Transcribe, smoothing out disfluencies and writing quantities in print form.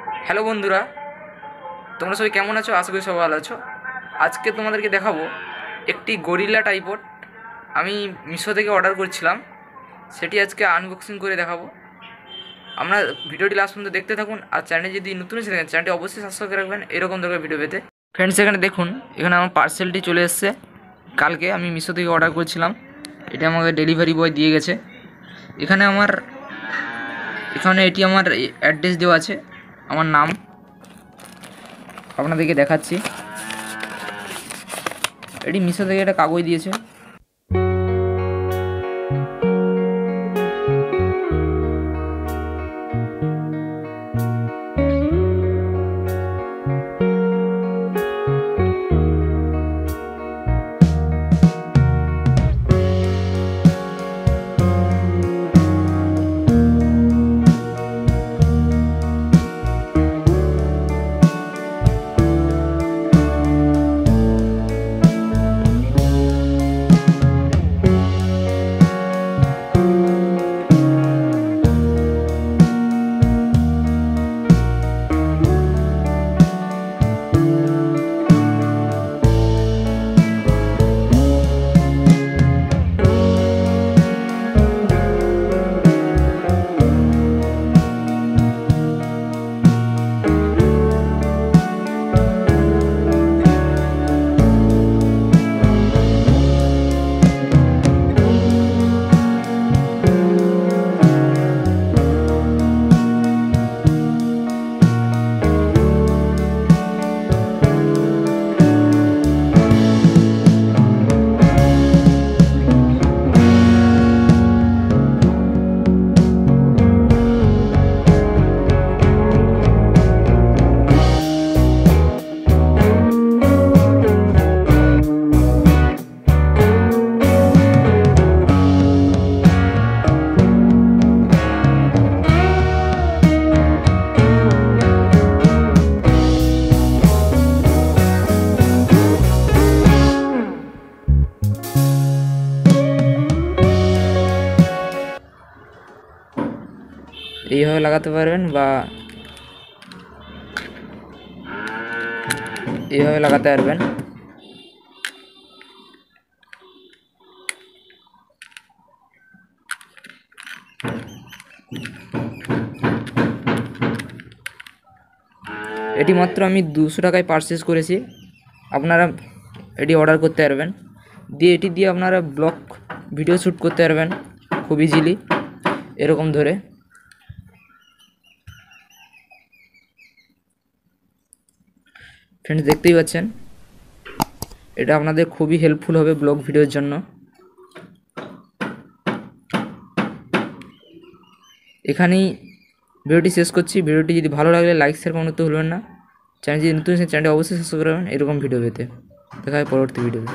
Hello বন্ধুরা, তোমরা সবাই কেমন আছো? আশা করি সবাই ভালো আছো। আজকে তোমাদেরকে দেখাবো একটি গরিলা টাইপড আমি মিশো থেকে অর্ডার করছিলাম, সেটি আজকে আনবক্সিং করে দেখাবো। আমরা ভিডিওটি লাস্ট পর্যন্ত দেখতে থাকুন। আর চ্যানেলে যদি নতুন এসে থাকেন চ্যানেলটি অবশ্যই সাবস্ক্রাইব করে রাখবেন এরকম ধরনের ভিডিও পেতে। ফ্রেন্ডস, এখানে দেখুন, এখানে আমার পার্সেলটি চলে এসছে। কালকে আমি মিশো থেকে অর্ডার করেছিলাম, এটা আমাকে ডেলিভারি বয় দিয়ে গেছে। এখানে এটি আমার অ্যাড্রেস দেওয়া আছে, আমার নাম আপনাদেরকে দেখাচ্ছি। এটি মিশো থেকে একটা কাগজ দিয়েছে। এইভাবে লাগাতে পারবেন বা এইভাবে লাগাতে পারবেন। এটি মাত্র আমি 200 টাকায় পারচেস করেছি। আপনারা এটি অর্ডার করতে পারবেন, দিয়ে এটি দিয়ে আপনারা ব্লগ ভিডিও শ্যুট করতে পারবেন খুব ইজিলি, এরকম ধরে। ফ্রেন্ডস, দেখতেই পাচ্ছেন, এটা আপনাদের খুবই হেল্পফুল হবে ব্লগ ভিডিওর জন্য। এখানেই ভিডিওটি শেষ করছি। ভিডিওটি যদি ভালো লাগলে লাইক শেয়ার করতে ভুলবেন না। চ্যানেল যদি নতুন চ্যানেলটি অবশ্যই সাবস্ক্রাইব করবেন এরকম ভিডিও পেতে। দেখা হয় পরবর্তী ভিডিওতে।